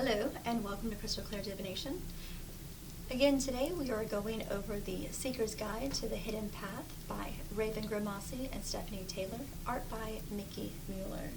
Hello and welcome to Crystal-Clair Divination. Again today we are going over the Seeker's Guide to the Hidden Path by Raven Grimassi and Stephanie Taylor, art by Mickey Mueller.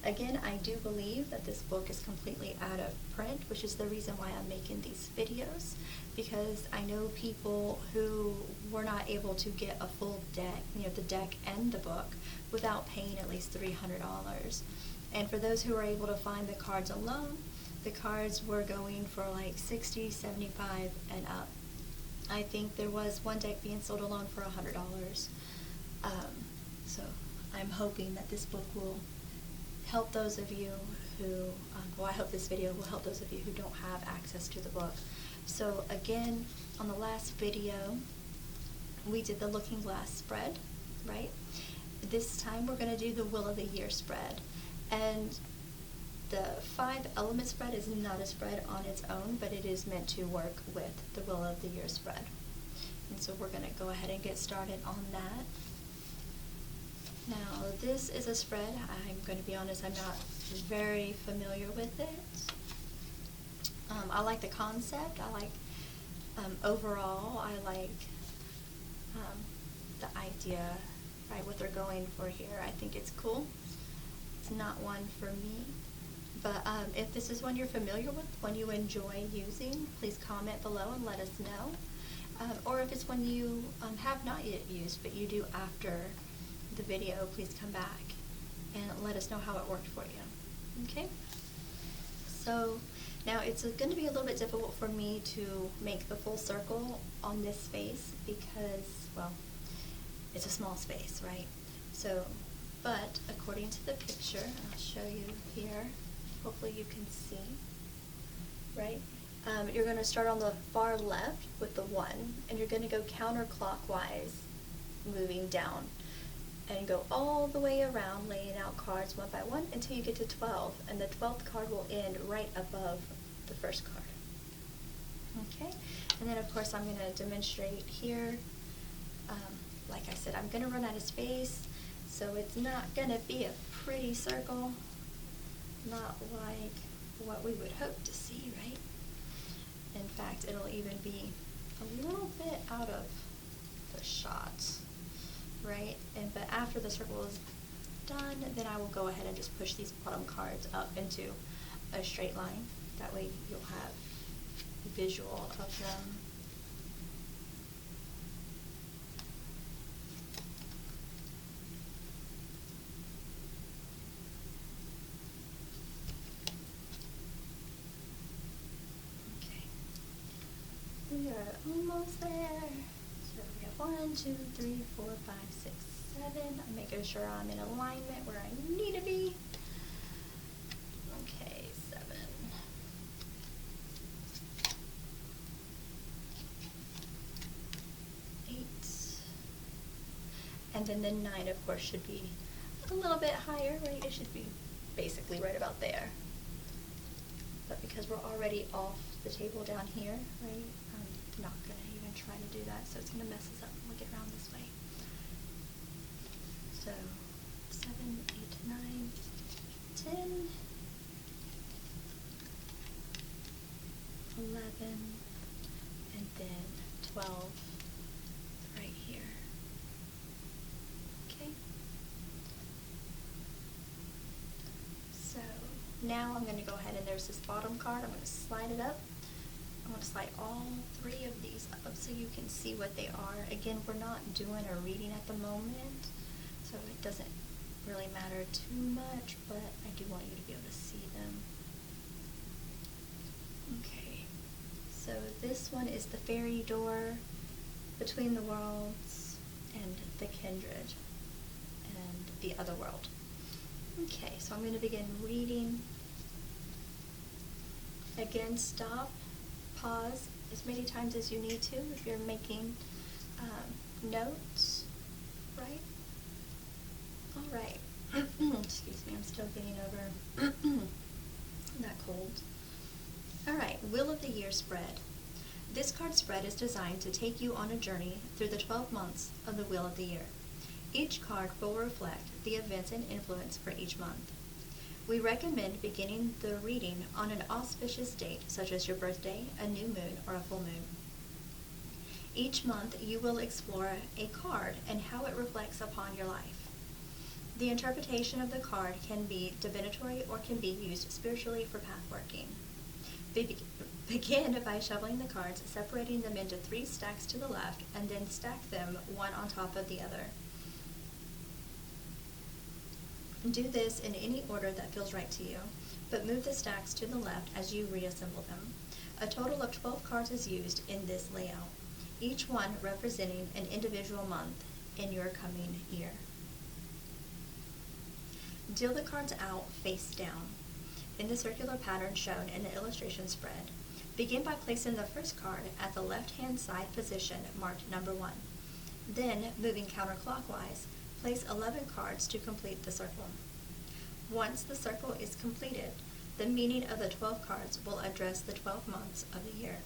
Again, I do believe that this book is completely out of print, which is the reason why I'm making these videos, because I know people who were not able to get a full deck, the deck and the book, without paying at least $300. And for those who were able to find the cards alone, the cards were going for like $60, $75 and up. I think there was one deck being sold alone for $100. So I'm hoping that this book will help those of you who, I hope this video will help those of you who don't have access to the book. So again, on the last video, we did the Looking Glass spread, right? This time we're going to do the Will of the Year spread. And the 5 element spread is not a spread on its own, but it is meant to work with the Will of the Year spread. And so we're going to go ahead and get started on that. Now, this is a spread, I'm going to be honest, I'm not very familiar with it. I like the concept, I like, overall, I like the idea, right, what they're going for here. I think it's cool. It's not one for me. But if this is one you're familiar with, one you enjoy using, please comment below and let us know. Or if it's one you have not yet used, but you do after the video, please come back and let us know how it worked for you. Okay? So now it's going to be a little bit difficult for me to make the full circle on this space because, well, it's a small space, right? So, but according to the picture, I'll show you here, hopefully you can see, right? You're going to start on the far left with the 1, and you're going to go counterclockwise, moving down, and go all the way around, laying out cards one by one until you get to 12, and the 12th card will end right above the first card. Okay, and then of course I'm going to demonstrate here. Like I said, I'm going to run out of space, so it's not going to be a pretty circle, not like what we would hope to see, right? In fact, it'll even be a little bit out of the shot, right? But after the circle is done, then I will go ahead and just push these bottom cards up into a straight line. That way you'll have a visual of them. We are almost there. So we have 1, 2, 3, 4, 5, 6, 7. I'm making sure I'm in alignment where I need to be. Okay, 7. 8. And then the 9, of course, should be a little bit higher, right? It should be basically right about there. But because we're already off the table down here, right, I'm not going to even try to do that, so it's going to mess us up when we get around this way. So 7, 8, 9, 10, 11, and then 12 right here. Okay? So now I'm going to go ahead, and there's this bottom card. I'm going to slide it up. I'm going to slide all 3 of these up so you can see what they are. Again, we're not doing a reading at the moment, so it doesn't really matter too much, but I do want you to be able to see them. Okay, so this one is the fairy door, between the worlds, and the kindred, and the other world. Okay, so I'm going to begin reading. Again, stop, pause as many times as you need to if you're making notes, right? All right. Excuse me, I'm still getting over that cold. All right, Will of the Year spread. This card spread is designed to take you on a journey through the 12 months of the Wheel of the Year. Each card will reflect the events and influence for each month. We recommend beginning the reading on an auspicious date, such as your birthday, a new moon, or a full moon. Each month, you will explore a card and how it reflects upon your life. The interpretation of the card can be divinatory or can be used spiritually for path working. Begin by shuffling the cards, separating them into 3 stacks to the left, and then stack them one on top of the other. Do this in any order that feels right to you, but move the stacks to the left as you reassemble them. A total of 12 cards is used in this layout, each one representing an individual month in your coming year. Deal the cards out face down in the circular pattern shown in the illustration spread. Begin by placing the first card at the left-hand side position marked number 1. Then, moving counterclockwise, place 11 cards to complete the circle. Once the circle is completed, the meaning of the 12 cards will address the 12 months of the year.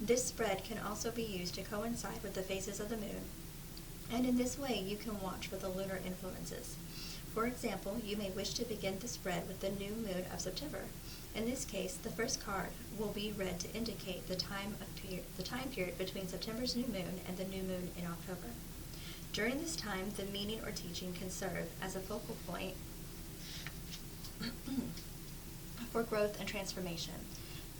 This spread can also be used to coincide with the phases of the moon, and in this way you can watch for the lunar influences. For example, you may wish to begin the spread with the new moon of September. In this case, the first card will be read to indicate the time period between September's new moon and the new moon in October. During this time, the meaning or teaching can serve as a focal point for growth and transformation,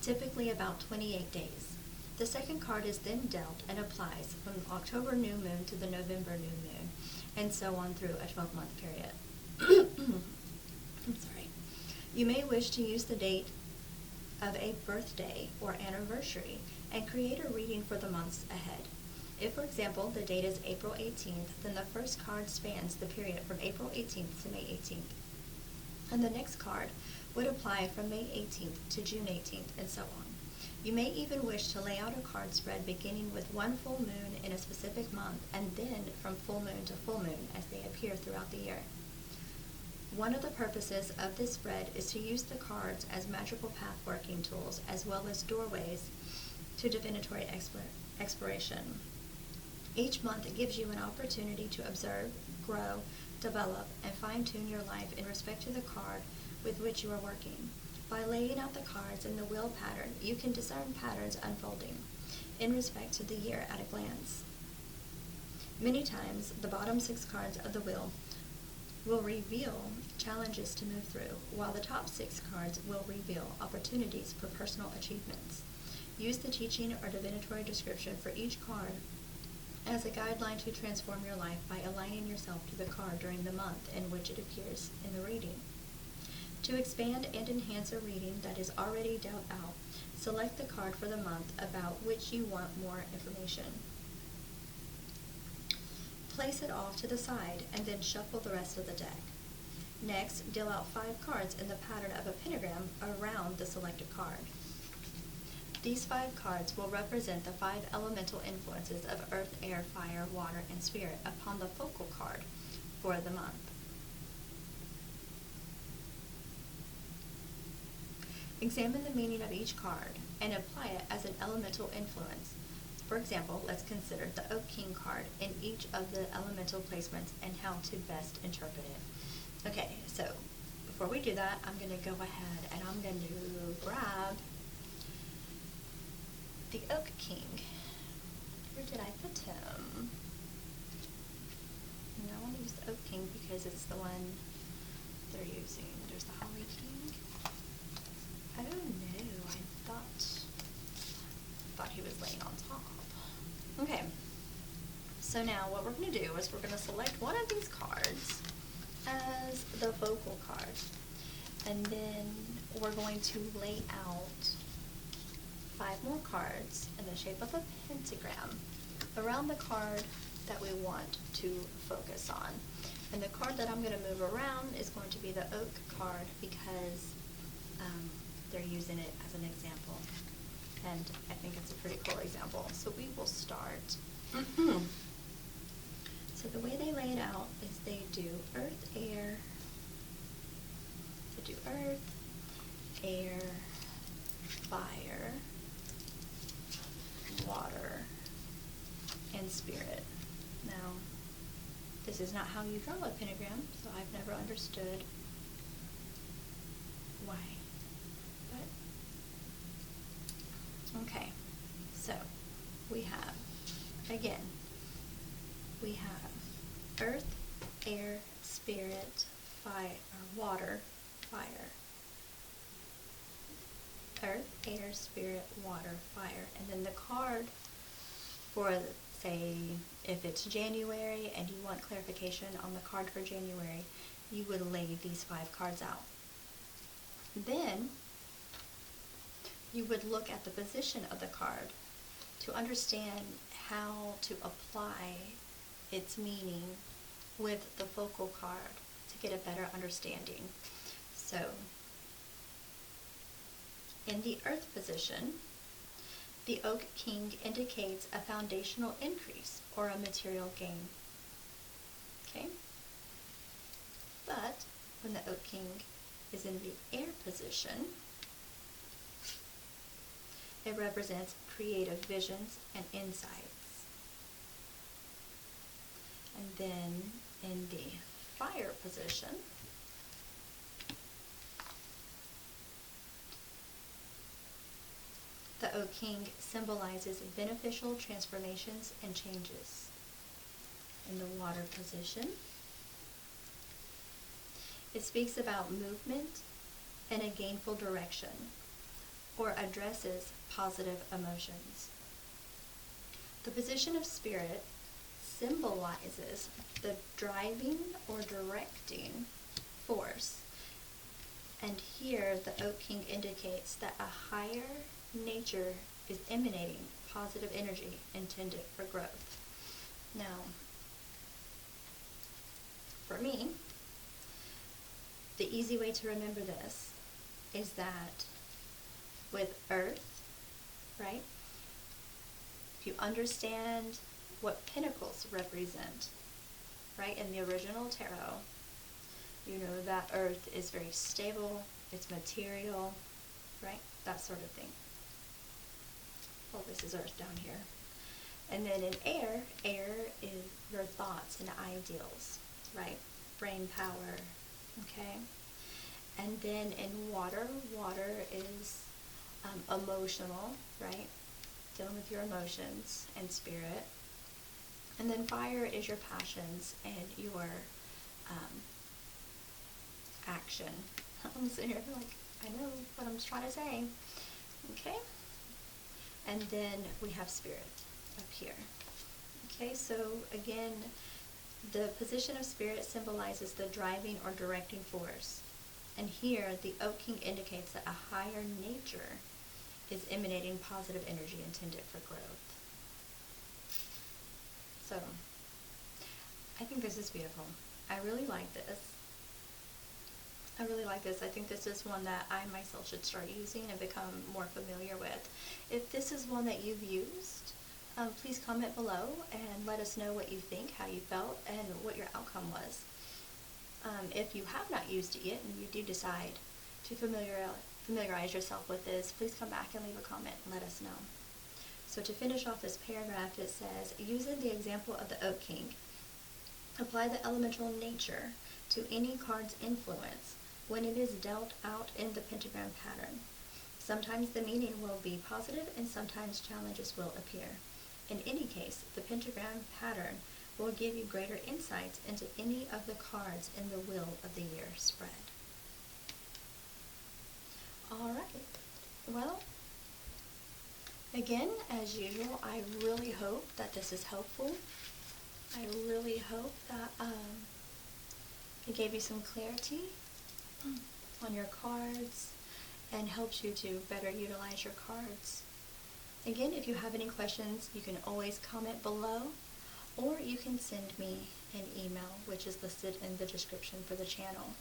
typically about 28 days. The second card is then dealt and applies from the October new moon to the November new moon, and so on through a 12-month period. I'm sorry. You may wish to use the date of a birthday or anniversary and create a reading for the months ahead. If, for example, the date is April 18th, then the first card spans the period from April 18th to May 18th. And the next card would apply from May 18th to June 18th, and so on. You may even wish to lay out a card spread beginning with one full moon in a specific month, and then from full moon to full moon as they appear throughout the year. One of the purposes of this spread is to use the cards as magical path working tools, as well as doorways to divinatory exploration. Each month gives you an opportunity to observe, grow, develop, and fine-tune your life in respect to the card with which you are working. By laying out the cards in the wheel pattern, you can discern patterns unfolding in respect to the year at a glance. Many times, the bottom 6 cards of the wheel will reveal challenges to move through, while the top 6 cards will reveal opportunities for personal achievements. Use the teaching or divinatory description for each card as a guideline to transform your life by aligning yourself to the card during the month in which it appears in the reading. To expand and enhance a reading that is already dealt out, select the card for the month about which you want more information. Place it off to the side and then shuffle the rest of the deck. Next, deal out 5 cards in the pattern of a pentagram around the selected card. These 5 cards will represent the 5 elemental influences of earth, air, fire, water, and spirit upon the focal card for the month. Examine the meaning of each card and apply it as an elemental influence. For example, let's consider the Oak King card in each of the elemental placements and how to best interpret it. Okay, so before we do that, I'm going to go ahead and I'm going to grab the Oak King. Where did I put him? No, I want to use the Oak King because it's the one they're using. There's the Holly King. I don't know. I thought he was laying on top. Okay. So now what we're going to do is we're going to select one of these cards as the focal card. And then we're going to lay out 5 more cards in the shape of a pentagram around the card that we want to focus on. And the card that I'm going to move around is going to be the Oak card because they're using it as an example. And I think it's a pretty cool example. So we will start. So the way they lay it out is they do earth, air. They do earth, air, fire, water, and spirit. Now, this is not how you draw a pentagram, so I've never understood we have, again, we have earth, air, spirit, fire, or water, fire. Earth, air, spirit, water, fire. And then the card for, say, if it's January and you want clarification on the card for January, you would lay these 5 cards out. Then you would look at the position of the card to understand how to apply its meaning with the focal card to get a better understanding. So, in the earth position, the Oak King indicates a foundational increase or a material gain. Okay? But when the Oak King is in the air position, it represents creative visions and insights. And then in the fire position, the Oak King symbolizes beneficial transformations and changes. In the water position, it speaks about movement in a gainful direction, or addresses positive emotions. The position of spirit symbolizes the driving or directing force. And here the Oak King indicates that a higher nature is emanating positive energy intended for growth. Now, for me, the easy way to remember this is that with earth, right? If you understand what pentacles represent, right, in the original tarot, you know that earth is very stable, it's material, right? That sort of thing. Well, this is earth down here. And then in air is your thoughts and ideals, right? Brain power, okay? And then in water is emotional, right? Dealing with your emotions and spirit. And then fire is your passions and your action. I'm sitting here like, I know what I'm trying to say. Okay? And then we have spirit up here. Okay, so again, the position of spirit symbolizes the driving or directing force. And here, the Oak King indicates that a higher nature is emanating positive energy intended for growth. So, I think this is beautiful. I really like this. I really like this. I think this is one that I myself should start using and become more familiar with. If this is one that you've used, please comment below and let us know what you think, how you felt, and what your outcome was. If you have not used it yet and you do decide to familiarize yourself with this, please come back and leave a comment and let us know. So to finish off this paragraph, it says, using the example of the Oak King, apply the elemental nature to any card's influence when it is dealt out in the pentagram pattern. Sometimes the meaning will be positive and sometimes challenges will appear. In any case, the pentagram pattern will give you greater insights into any of the cards in the Wheel of the Year spread. Alright, well, again, as usual, I really hope that this is helpful. I really hope that it gave you some clarity on your cards and helps you to better utilize your cards. Again, if you have any questions, you can always comment below, or you can send me an email, which is listed in the description for the channel.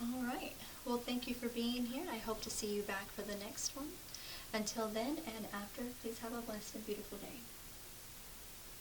Alright, well, thank you for being here. I hope to see you back for the next one. Until then and after, please have a blessed and beautiful day.